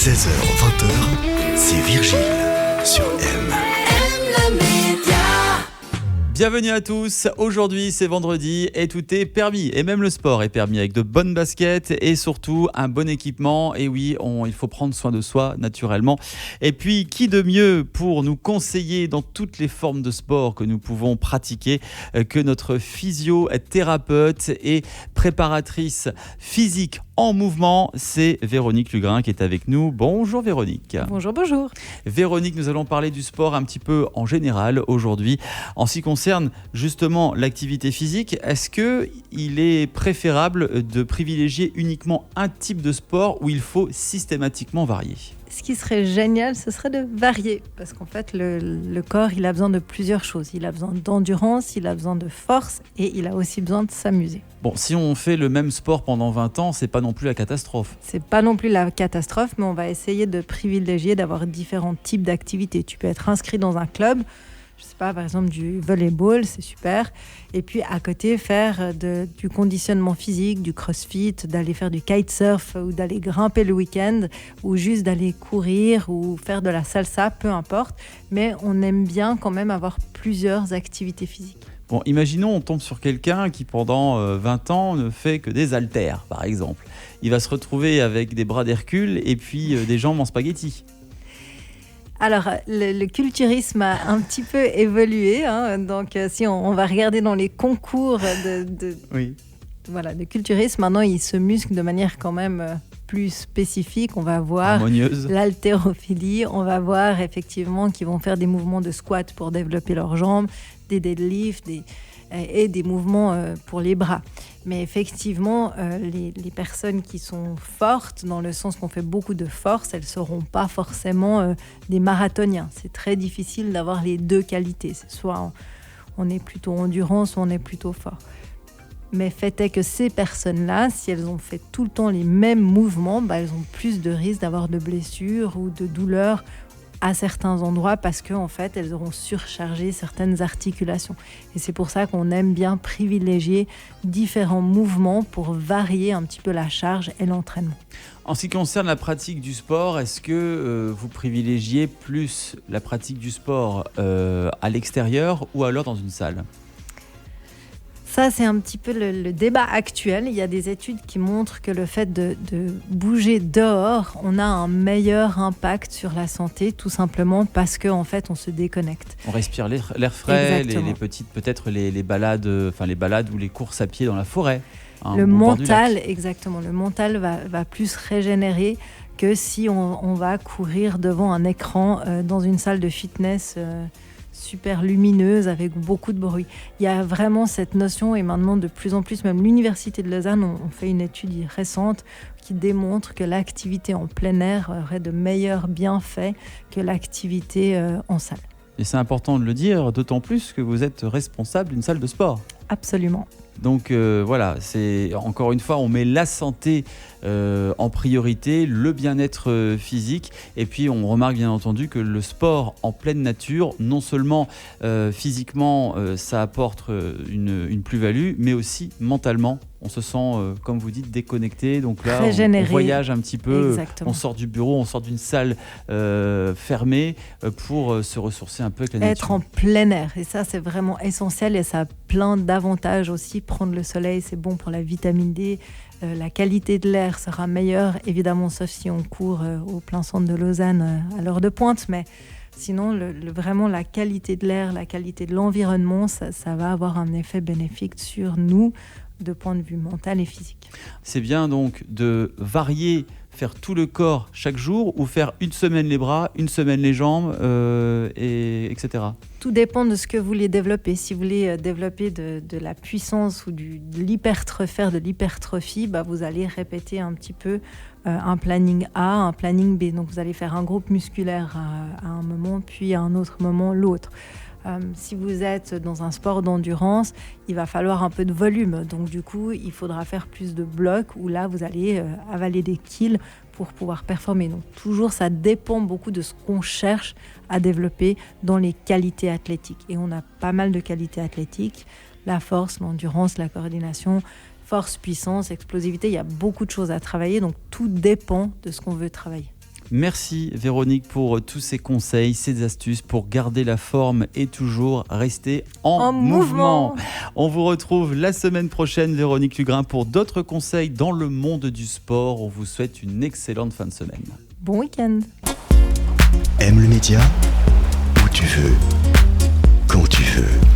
16h-20h, c'est Virgile sur M. Bienvenue à tous, aujourd'hui c'est vendredi et tout est permis, et même le sport est permis avec de bonnes baskets et surtout un bon équipement. Et oui, il faut prendre soin de soi naturellement. Et puis qui de mieux pour nous conseiller dans toutes les formes de sport que nous pouvons pratiquer que notre physiothérapeute et préparatrice physique en mouvement, c'est Véronique Lugrin qui est avec nous. Bonjour Véronique. Bonjour, bonjour. Véronique, nous allons parler du sport un petit peu en général aujourd'hui. En ce qui concerne justement l'activité physique, est-ce qu'il est préférable de privilégier uniquement un type de sport où il faut systématiquement varier ? Ce qui serait génial, ce serait de varier. Parce qu'en fait, le corps, il a besoin de plusieurs choses. Il a besoin d'endurance, il a besoin de force et il a aussi besoin de s'amuser. Bon, si on fait le même sport pendant 20 ans, c'est pas non plus la catastrophe. C'est pas non plus la catastrophe, mais on va essayer de privilégier, d'avoir différents types d'activités. Tu peux être inscrit dans un club, je sais pas, par exemple du volleyball, c'est super. Et puis à côté, faire du conditionnement physique, du crossfit, d'aller faire du kitesurf ou d'aller grimper le week-end ou juste d'aller courir ou faire de la salsa, peu importe. Mais on aime bien quand même avoir plusieurs activités physiques. Bon, imaginons on tombe sur quelqu'un qui pendant 20 ans ne fait que des haltères, par exemple. Il va se retrouver avec des bras d'Hercule et puis des jambes en spaghetti. Alors, le culturisme a un petit peu évolué. Donc, si on va regarder dans les concours Oui. de culturisme, maintenant, ils se musclent de manière quand même plus spécifique. On va voir harmonieuse. L'haltérophilie. On va voir effectivement qu'ils vont faire des mouvements de squat pour développer leurs jambes, des deadlifts et des mouvements pour les bras. Mais effectivement, les personnes qui sont fortes, dans le sens qu'on fait beaucoup de force, elles ne seront pas forcément des marathoniens. C'est très difficile d'avoir les deux qualités. C'est soit on est plutôt endurant, soit on est plutôt fort. Mais fait est que ces personnes-là, si elles ont fait tout le temps les mêmes mouvements, elles ont plus de risques d'avoir de blessures ou de douleurs à certains endroits parce qu'en fait, elles auront surchargé certaines articulations. Et c'est pour ça qu'on aime bien privilégier différents mouvements pour varier un petit peu la charge et l'entraînement. En ce qui concerne la pratique du sport, est-ce que vous privilégiez plus la pratique du sport à l'extérieur ou alors dans une salle ? Ça, c'est un petit peu le débat actuel. Il y a des études qui montrent que le fait de bouger dehors, on a un meilleur impact sur la santé, tout simplement parce qu'en fait, on se déconnecte. On respire l'air frais, les petites, peut-être les balades ou les courses à pied dans la forêt. Le mental, exactement. Le mental va plus régénérer que si on va courir devant un écran dans une salle de fitness super lumineuse avec beaucoup de bruit. Il y a vraiment cette notion et maintenant de plus en plus, même l'Université de Lausanne, on fait une étude récente qui démontre que l'activité en plein air aurait de meilleurs bienfaits que l'activité en salle. Et c'est important de le dire, d'autant plus que vous êtes responsable d'une salle de sport. Absolument. Donc voilà, c'est encore une fois, on met la santé en priorité, le bien-être physique, et puis on remarque bien entendu que le sport en pleine nature, non seulement physiquement, ça apporte une plus-value, mais aussi mentalement. On se sent, comme vous dites, déconnecté. Donc là, on voyage un petit peu. Exactement. On sort du bureau, on sort d'une salle fermée pour se ressourcer un peu avec la nature. Être en plein air, et ça, c'est vraiment essentiel et ça a plein d'avantages aussi. Prendre le soleil, c'est bon pour la vitamine D. La qualité de l'air sera meilleure, évidemment, sauf si on court au plein centre de Lausanne à l'heure de pointe. Mais sinon, vraiment, la qualité de l'air, la qualité de l'environnement, ça va avoir un effet bénéfique sur nous, de point de vue mental et physique. C'est bien donc de varier, faire tout le corps chaque jour ou faire une semaine les bras, une semaine les jambes, etc. Tout dépend de ce que vous voulez développer. Si vous voulez développer de la puissance ou faire de l'hypertrophie, vous allez répéter un petit peu un planning A, un planning B. Donc vous allez faire un groupe musculaire à un moment, puis à un autre moment l'autre. Si vous êtes dans un sport d'endurance, il va falloir un peu de volume. Donc du coup, il faudra faire plus de blocs où là, vous allez avaler des kills pour pouvoir performer. Donc toujours, ça dépend beaucoup de ce qu'on cherche à développer dans les qualités athlétiques. Et on a pas mal de qualités athlétiques. La force, l'endurance, la coordination, force, puissance, explosivité. Il y a beaucoup de choses à travailler. Donc tout dépend de ce qu'on veut travailler. Merci Véronique pour tous ces conseils, ces astuces pour garder la forme et toujours rester en mouvement. On vous retrouve la semaine prochaine, Véronique Lugrin, pour d'autres conseils dans le monde du sport. On vous souhaite une excellente fin de semaine. Bon week-end. Aime le média où tu veux, quand tu veux.